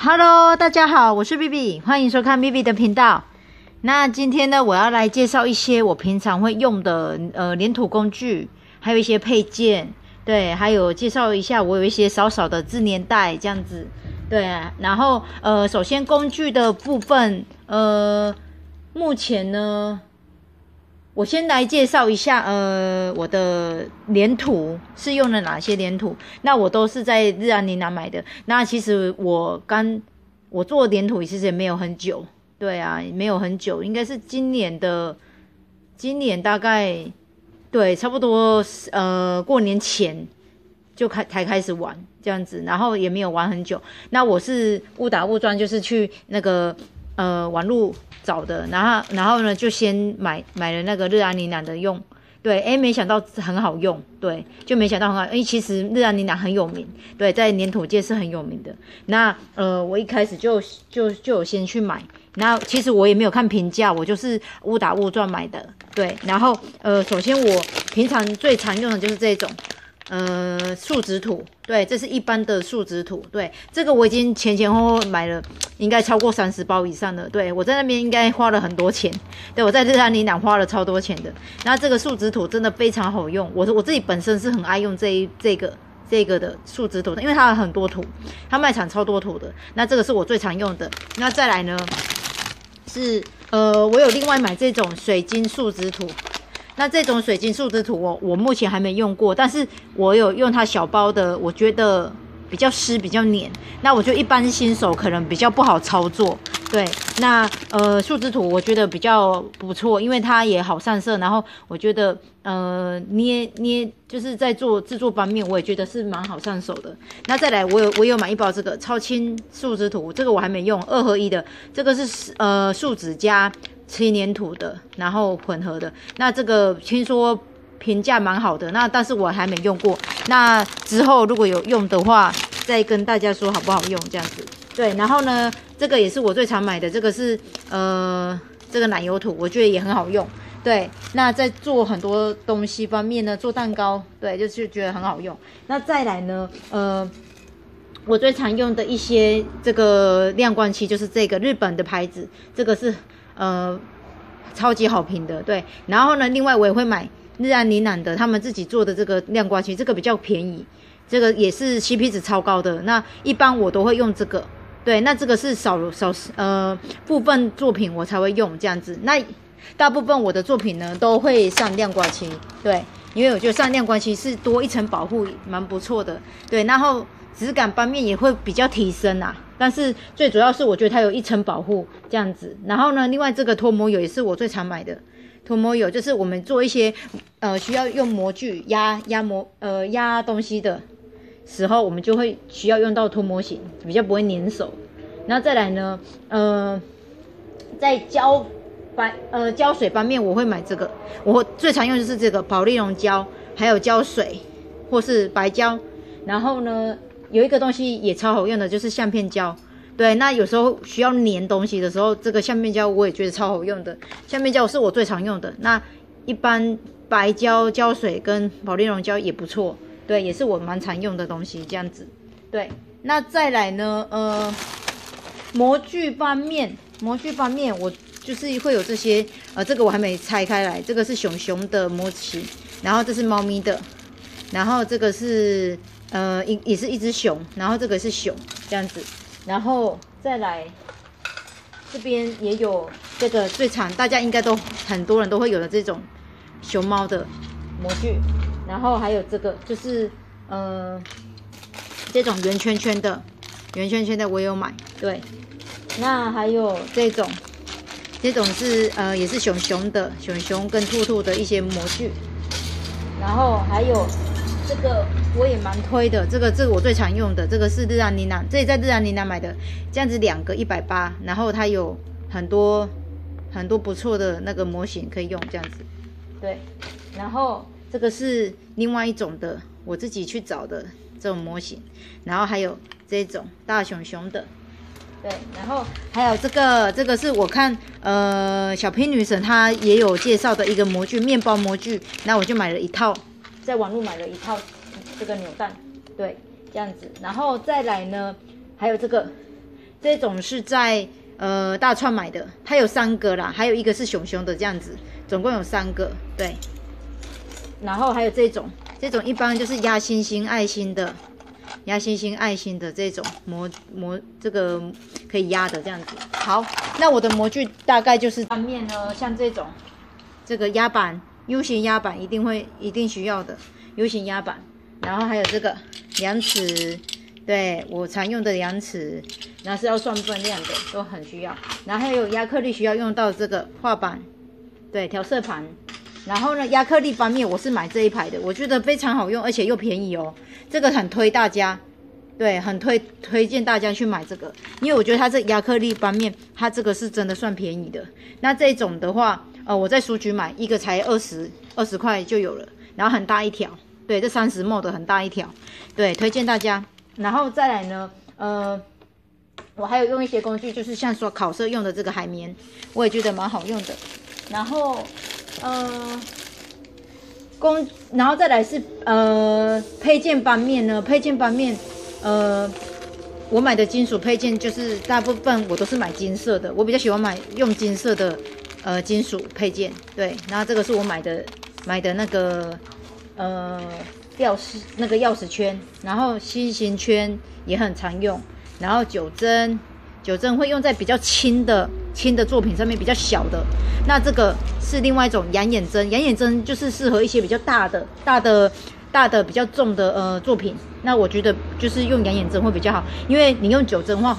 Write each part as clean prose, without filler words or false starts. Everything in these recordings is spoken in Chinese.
Hello， 大家好，我是 BB， 欢迎收看 BB 的频道。那今天呢，我要来介绍一些我平常会用的黏土工具，还有一些配件，对，还有介绍一下我有一些少少的自粘袋这样子，对啊。然后首先工具的部分，目前呢，我先来介绍一下，我的黏土是用了哪些黏土。那我都是在日安琳达买的。那其实我做黏土其实也没有很久，对啊，没有很久，应该是今年大概对，差不多过年前就才开始玩这样子，然后也没有玩很久。那我是误打误撞，就是去那个网路找的，然后呢就先买了那个日安琳达的用，对，没想到很好用，对，就没想到很好用，因为其实日安琳达很有名，对，在黏土界是很有名的。那我一开始就有先去买，那其实我也没有看评价，我就是误打误撞买的，对。然后首先我平常最常用的就是这种树脂土，对，这是一般的树脂土，对，这个我已经前后买了，应该超过30包以上的，对，我在那边应该花了很多钱，对，我在日安琳达花了超多钱的。那这个树脂土真的非常好用，我自己本身是很爱用这个的树脂土，因为它有很多土，它卖场超多土的。那这个是我最常用的。那再来呢是我有另外买这种水晶树脂土。那这种水晶树脂土我目前还没用过，但是我有用它小包的，我觉得比较湿比较黏，那我就一般新手可能比较不好操作，对。那树脂土我觉得比较不错，因为它也好上色，然后我觉得捏就是在做制作方面，我也觉得是蛮好上手的。那再来我有买一包这个超轻树脂土，这个我还没用，2合1的，这个是树脂加漆黏土的，然后混合的。那这个听说评价蛮好的，那但是我还没用过。那之后如果有用的话，再跟大家说好不好用这样子。对，然后呢，这个也是我最常买的，这个是这个奶油土，我觉得也很好用。对，那在做很多东西方面呢，做蛋糕，对，就是觉得很好用。那再来呢，我最常用的一些这个亮光漆就是这个日本的牌子，这个是超级好评的，对。然后呢，另外我也会买日安琳达的他们自己做的这个亮光漆，这个比较便宜，这个也是 CP 值超高的。那一般我都会用这个，对。那这个是部分作品我才会用这样子。那大部分我的作品呢都会上亮光漆，对，因为我觉得上亮光漆是多一层保护，蛮不错的，对。然后质感方面也会比较提升啊，但是最主要是我觉得它有一层保护这样子。然后呢，另外这个脱模油也是我最常买的，脱模油就是我们做一些需要用模具压东西的时候，我们就会需要用到脱模型，比较不会粘手。然后再来呢，在胶水方面我会买这个，我最常用就是这个保丽龙胶，还有胶水或是白胶。然后呢，有一个东西也超好用的，就是相片胶。对，那有时候需要粘东西的时候，这个相片胶我也觉得超好用的。相片胶是我最常用的。那一般白胶、胶水跟保丽龙胶也不错，对，也是我蛮常用的东西，这样子。对，那再来呢，模具方面我就是会有这些，这个我还没拆开来，这个是熊的模型，然后这是猫咪的，然后这个是也是一只熊，然后这个是熊这样子，然后再来这边也有这个最常大家应该都很多人都会有的这种熊猫的模具，然后还有这个就是这种圆圈圈的我有买，对。那还有这种是也是熊跟兔的一些模具，然后还有这个我也蛮推的，这个我最常用的，这个是日安琳达，这里在日安琳达买的，这样子2个180，然后它有很多不错的那个模型可以用，这样子，对。然后这个是另外一种的，我自己去找的这种模型，然后还有这种大熊的。对，然后还有这个是我看小拼女神她也有介绍的一个模具，面包模具，那我就买了一套，在网络买了一套这个扭蛋，对，这样子。然后再来呢，还有这这种是在大创买的，它有3个啦，还有一个是熊熊的这样子，总共有3个，对。然后还有这种一般就是压星星爱心的。压星星爱心的这种这个可以压的这样子。好，那我的模具大概就是翻面呢，像这个压板 U 型压板一定需要的 U 型压板，然后还有这个量尺，对我常用的量尺，然后是要算分量的，都很需要。然后还有亚克力需要用到这个画板，对调色盘。然后呢，亚克力方面我是买这一排的，我觉得非常好用，而且又便宜哦。这个很推大家，对，很推荐大家去买这个，因为我觉得它这亚克力方面，它这个是真的算便宜的。那这种的话，我在书局买一个才20块就有了，然后很大一条，对，这30ml 的很大一条，对，推荐大家。然后再来呢，我还有用一些工具，就是像说烤色用的这个海绵，我也觉得蛮好用的。然后。然后再来是配件方面呢，我买的金属配件就是大部分我都是买金色的，我比较喜欢用金色的金属配件，对。然后这个是我买的那个钥匙圈，然后心形圈也很常用，然后酒针会用在比较轻的作品上面，比较小的。那这个是另外一种养眼针就是适合一些比较大的比较重的作品。那我觉得就是用养眼针会比较好，因为你用酒针的话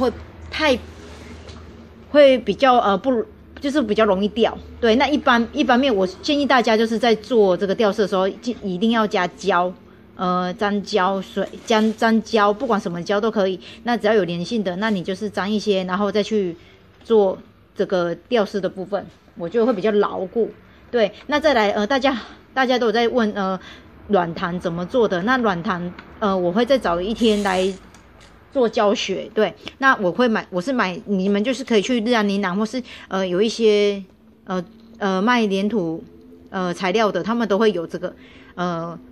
会比较就是比较容易掉。对，那一般面我建议大家就是在做这个吊饰的时候，一定要加胶。沾胶水，沾胶，不管什么胶都可以。那只要有粘性的，那你就是沾一些，然后再去做这个吊饰的部分，我觉得会比较牢固。对，那再来大家都有在问软糖怎么做的？那软糖我会再找一天来做教学。对，那我是买，你们就是可以去日安尼朗或是有一些卖粘土材料的，他们都会有这个。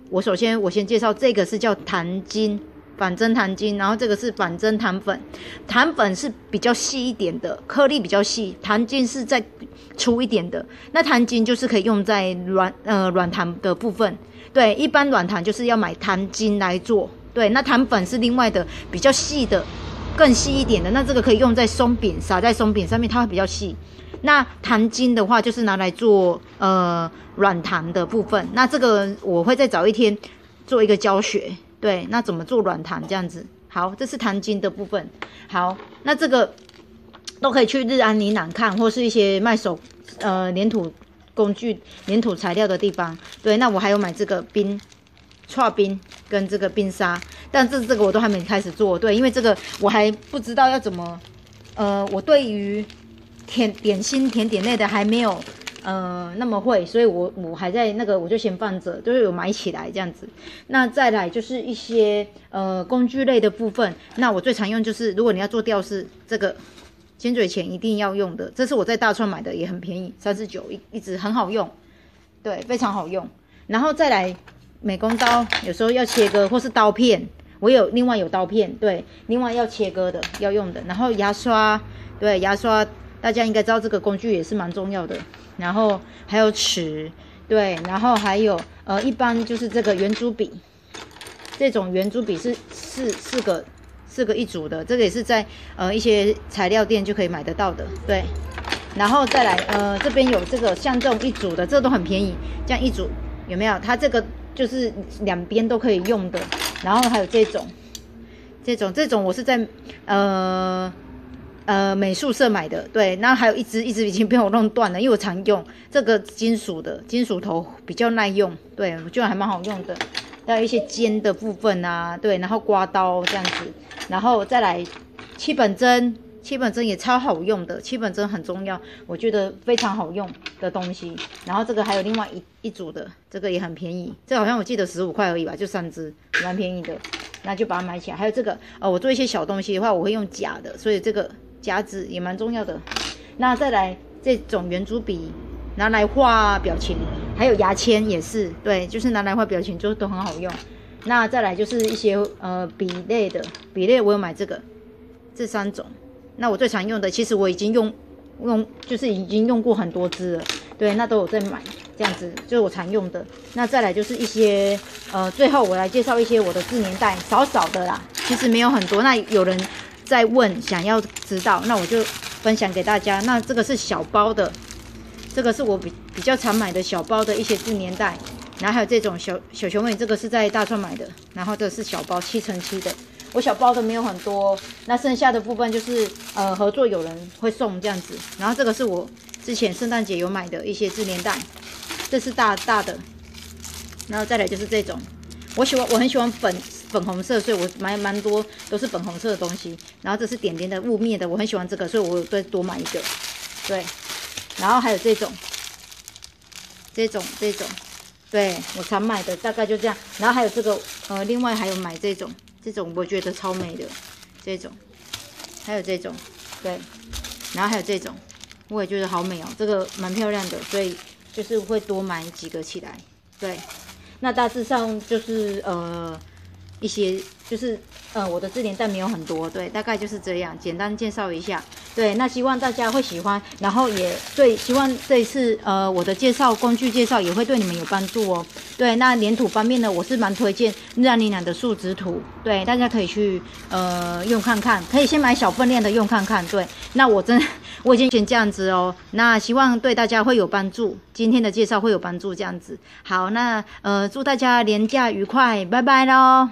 我先介绍这个是叫糖精，反针糖精，然后这个是反针糖粉。糖粉是比较细一点的，颗粒比较细，糖精是再粗一点的。那糖精就是可以用在软糖的部分。对，一般软糖就是要买糖精来做。对，那糖粉是另外的比较细的，更细一点的。那这个可以用在松饼，撒在松饼上面，它会比较细。那糖精的话就是拿来做软糖的部分，那这个我会再找一天做一个教学，对，那怎么做软糖这样子。好，这是糖精的部分。好，那这个都可以去日安尼朗看，或是一些卖粘土工具、粘土材料的地方。对，那我还有买这个刨冰跟这个冰沙，但这个我都还没开始做，对，因为这个我还不知道要怎么，我对于点心甜点类的还没有那么会，所以我还在那个我就先放着，就是有买起来这样子。那再来就是一些工具类的部分，那我最常用就是如果你要做吊饰，这个尖嘴钳一定要用的，这是我在大川买的，也很便宜，39一直很好用，对，非常好用。然后再来美工刀，有时候要切割或是刀片，我另外有刀片，对，另外要切割的要用的。然后牙刷，对，牙刷。大家应该知道这个工具也是蛮重要的，然后还有尺，对，然后还有一般就是这个圆珠笔，这种圆珠笔是四个一组的，这个也是在一些材料店就可以买得到的，对。然后再来这边有这个像这种一组的，这都很便宜，这样一组有没有？它这个就是两边都可以用的，然后还有这种我是在美术社买的，对，那还有一只已经被我弄断了，因为我常用这个金属头比较耐用，对，我觉得还蛮好用的。还有一些尖的部分啊，对，然后刮刀这样子，然后再来七本针也超好用的，七本针很重要，我觉得非常好用的东西。然后这个还有另外一组的，这个也很便宜，这好像我记得15块而已吧，就3只，蛮便宜的，那就把它买起来。还有这个我做一些小东西的话，我会用夹的，所以这个夹子也蛮重要的。那再来这种圆珠笔，拿来画表情，还有牙签也是，对，就是拿来画表情就都很好用。那再来就是一些笔类的，我有买这3种，那我最常用的，其实我已经用就是已经用过很多支了，对，那都有在买，这样子就是我常用的。那再来就是一些最后我来介绍一些我的自粘袋，少少的啦，其实没有很多。那有人在问，想要知道，那我就分享给大家。那这个是小包的，这个是我比较常买的小包的一些自粘袋。然后还有这种小熊尾，这个是在大创买的，然后这是小包7×7的。我小包的没有很多，那剩下的部分就是合作有人会送这样子。然后这个是我之前圣诞节有买的一些自粘袋，这是大的。然后再来就是这种，我很喜欢粉红色，所以我买蛮多都是粉红色的东西。然后这是点点的雾面的，我很喜欢这个，所以我再多买一个。对，然后还有这种，对我常买的大概就这样。然后还有这个另外还有买这种我觉得超美的这种，还有这种，对，然后还有这种我也觉得好美哦，这个蛮漂亮的，所以就是会多买几个起来。对，那大致上就是一些就是我的自粘袋没有很多，对，大概就是这样，简单介绍一下。对，那希望大家会喜欢，然后也对，希望这一次我的工具介绍也会对你们有帮助哦。对，那粘土方面呢，我是蛮推荐日安妮娜的树脂土，对，大家可以去用看看，可以先买小分量的用看看。对，那我已经先这样子哦，那希望对大家会有帮助，今天的介绍会有帮助这样子。好，那祝大家连假愉快，拜拜咯。